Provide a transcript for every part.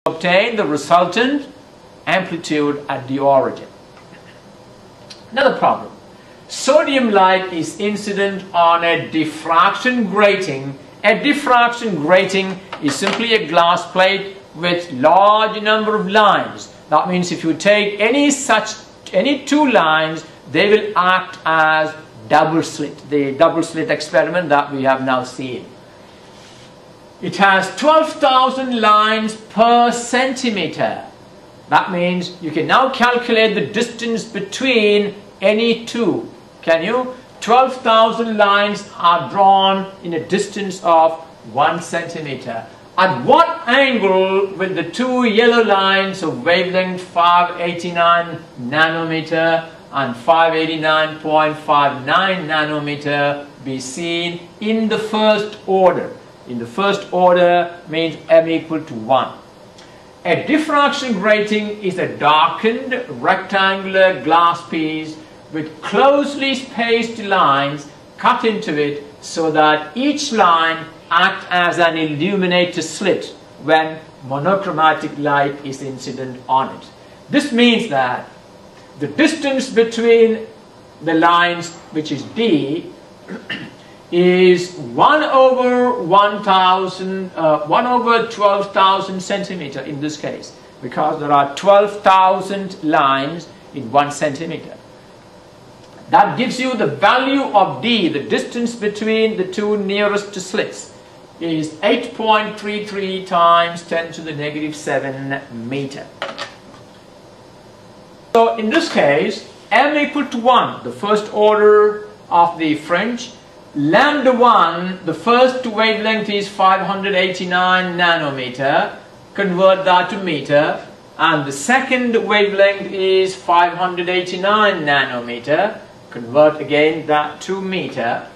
obtain the resultant amplitude at the origin. Another problem. Sodium light is incident on a diffraction grating. A diffraction grating is simply a glass plate with large number of lines. That means if you take any two lines, they will act as double slit. The double slit experiment that we have now seen. It has 12,000 lines per centimeter. That means you can now calculate the distance between any two. Can you? 12,000 lines are drawn in a distance of 1 centimeter. At what angle will the two yellow lines of wavelength 589 nanometer and 589.59 nanometer be seen in the first order? In the first order means m equal to 1. A diffraction grating is a darkened rectangular glass piece with closely spaced lines cut into it so that each line acts as an illuminator slit when monochromatic light is incident on it. This means that the distance between the lines, which is d, is 1 over 12,000 centimeter in this case, because there are 12,000 lines in 1 centimeter. That gives you the value of d, the distance between the two nearest slits, is 8.33 times 10 to the negative 7 meter. So in this case, m equal to 1, the first order of the fringe. Lambda 1, the first wavelength is 589 nanometer, convert that to meter, and the second wavelength is 589 nanometer, convert again that to meter.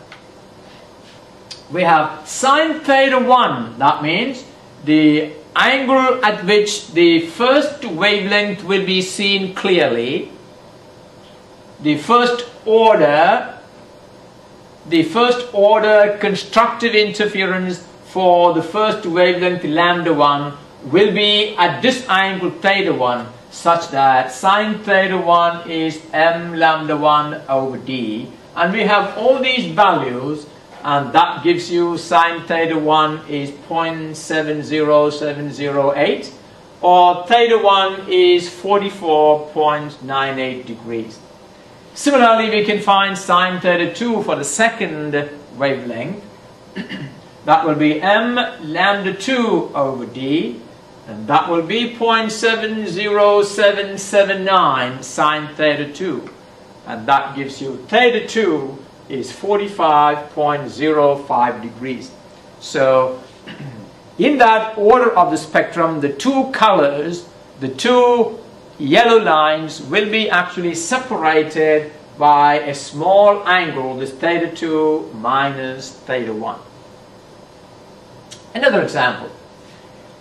We have sine theta 1, that means the angle at which the first wavelength will be seen clearly. The first order constructive interference for the first wavelength lambda 1 will be at this angle theta 1, such that sine theta 1 is m lambda 1 over d, and we have all these values, and that gives you sine theta 1 is 0.70708, or theta 1 is 44.98 degrees. Similarly, we can find sine theta 2 for the second wavelength. That will be m lambda 2 over d, and that will be 0.70779 sine theta 2, and that gives you theta 2 is 45.05 degrees. So in that order of the spectrum, the two colors, the two yellow lines will be actually separated by a small angle, this theta 2 minus theta 1. Another example.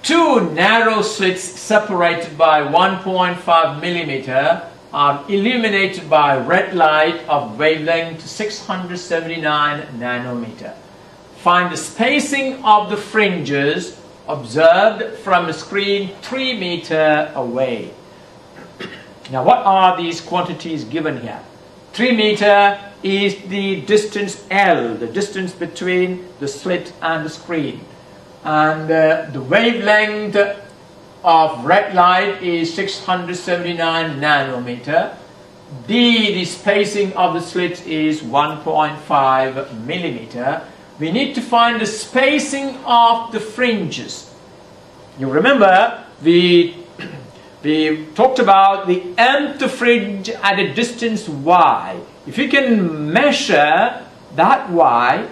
Two narrow slits separated by 1.5 millimeter are illuminated by red light of wavelength 679 nanometer. Find the spacing of the fringes observed from a screen 3 meter away. Now, what are these quantities given here? 3 meter is the distance L, the distance between the slit and the screen. And the wavelength of red light is 679 nanometer. D, the spacing of the slit, is 1.5 millimeter. We need to find the spacing of the fringes. You remember, we talked about the nth fringe at a distance y. If you can measure that y,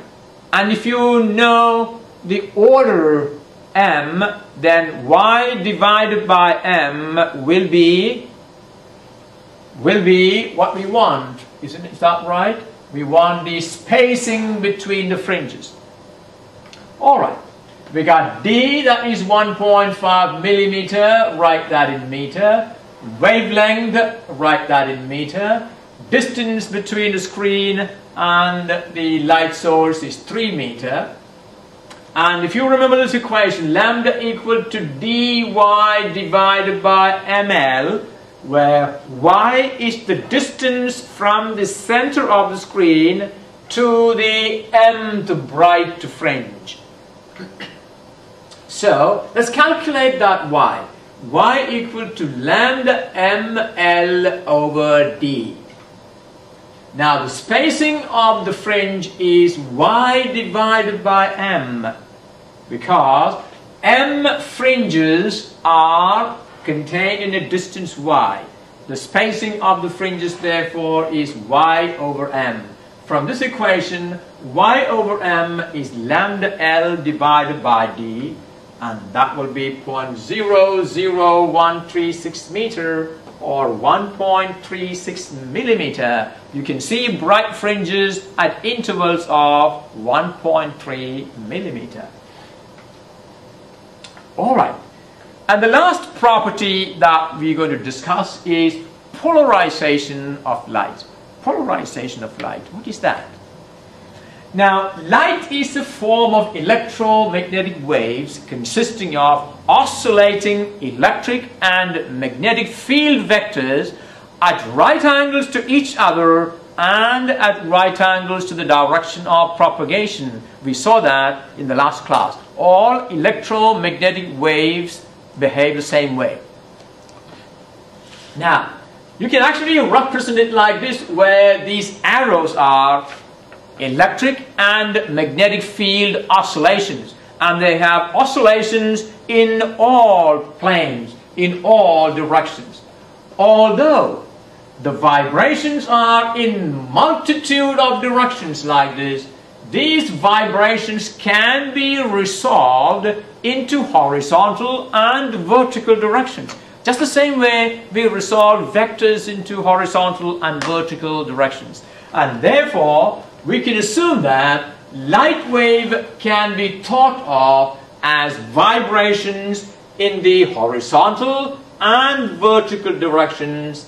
and if you know the order m, then y divided by m will be what we want. Is that right? We want the spacing between the fringes. Alright. We got d, that is 1.5 millimeter, write that in meter. Wavelength, write that in meter. Distance between the screen and the light source is 3 meter. And if you remember this equation, lambda equal to dy divided by ml, where y is the distance from the center of the screen to the mth bright fringe. So let's calculate that y. Y equal to lambda ml over d. Now the spacing of the fringe is y divided by m, because m fringes are contained in a distance y. The spacing of the fringes therefore is y over m. From this equation, y over m is lambda l divided by d, and that will be 0.00136 meter or 1.36 millimeter. You can see bright fringes at intervals of 1.3 millimeter. Alright, and the last property that we're going to discuss is polarization of light. Polarization of light, what is that? Now, light is a form of electromagnetic waves consisting of oscillating electric and magnetic field vectors at right angles to each other and at right angles to the direction of propagation. We saw that in the last class. All electromagnetic waves behave the same way. Now, you can actually represent it like this, where these arrows are electric and magnetic field oscillations, and they have oscillations in all planes, in all directions. Although the vibrations are in multitude of directions like this, these vibrations can be resolved into horizontal and vertical directions. Just the same way we resolve vectors into horizontal and vertical directions. And therefore, we can assume that light wave can be thought of as vibrations in the horizontal and vertical directions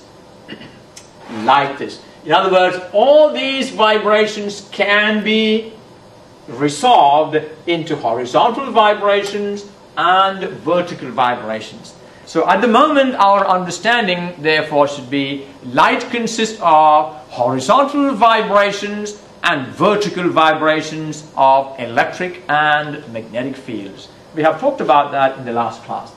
like this. In other words, all these vibrations can be resolved into horizontal vibrations and vertical vibrations. So at the moment, our understanding therefore should be light consists of horizontal vibrations and vertical vibrations of electric and magnetic fields. We have talked about that in the last class.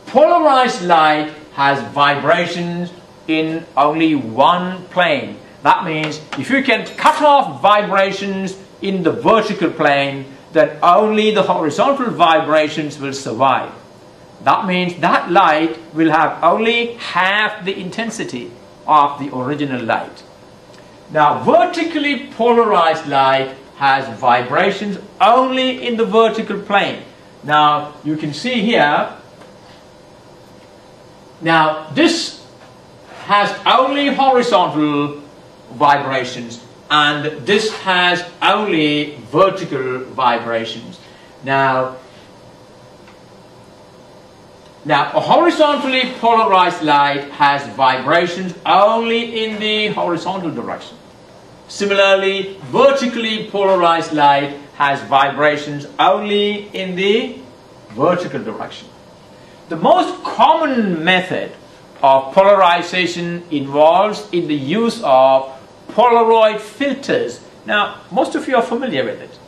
Polarized light has vibrations in only one plane. That means if you can cut off vibrations in the vertical plane, then only the horizontal vibrations will survive. That means that light will have only half the intensity of the original light. Now, vertically polarized light has vibrations only in the vertical plane. Now, you can see here, now this has only horizontal vibrations and this has only vertical vibrations. Now a horizontally polarized light has vibrations only in the horizontal direction. Similarly, vertically polarized light has vibrations only in the vertical direction. The most common method of polarization involves in the use of Polaroid filters. Now, most of you are familiar with it.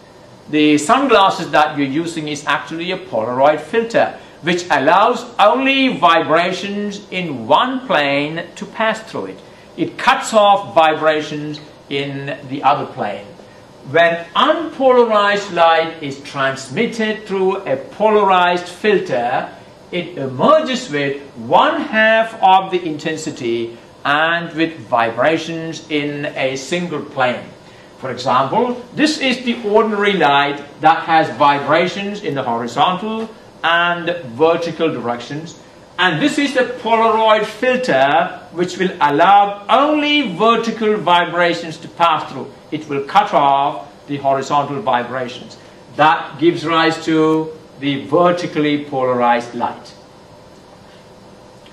The sunglasses that you're using is actually a Polaroid filter, which allows only vibrations in one plane to pass through it. It cuts off vibrations in the other plane. When unpolarized light is transmitted through a polarized filter, it emerges with 1/2 of the intensity and with vibrations in a single plane. For example, this is the ordinary light that has vibrations in the horizontal and vertical directions, and this is a Polaroid filter which will allow only vertical vibrations to pass through. It will cut off the horizontal vibrations. That gives rise to the vertically polarized light.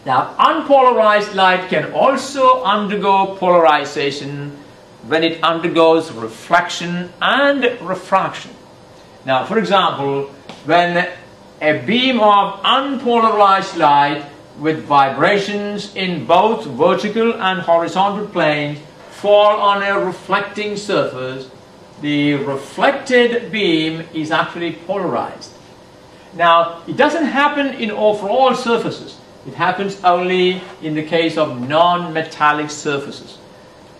Now, unpolarized light can also undergo polarization when it undergoes reflection and refraction. Now, for example, when a beam of unpolarized light with vibrations in both vertical and horizontal planes fall on a reflecting surface, the reflected beam is actually polarized. Now, it doesn't happen for all surfaces. It happens only in the case of non-metallic surfaces.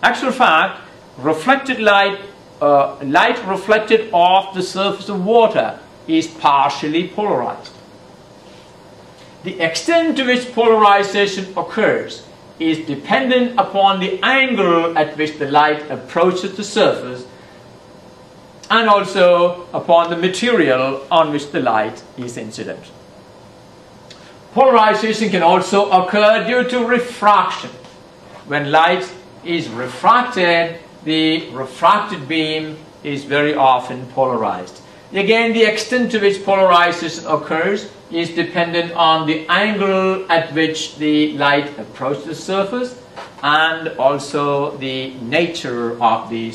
Actual fact, reflected light reflected off the surface of water is partially polarized. The extent to which polarization occurs is dependent upon the angle at which the light approaches the surface and also upon the material on which the light is incident. Polarization can also occur due to refraction. When light is refracted, the refracted beam is very often polarized. Again, the extent to which polarization occurs is dependent on the angle at which the light approaches the surface and also the nature of the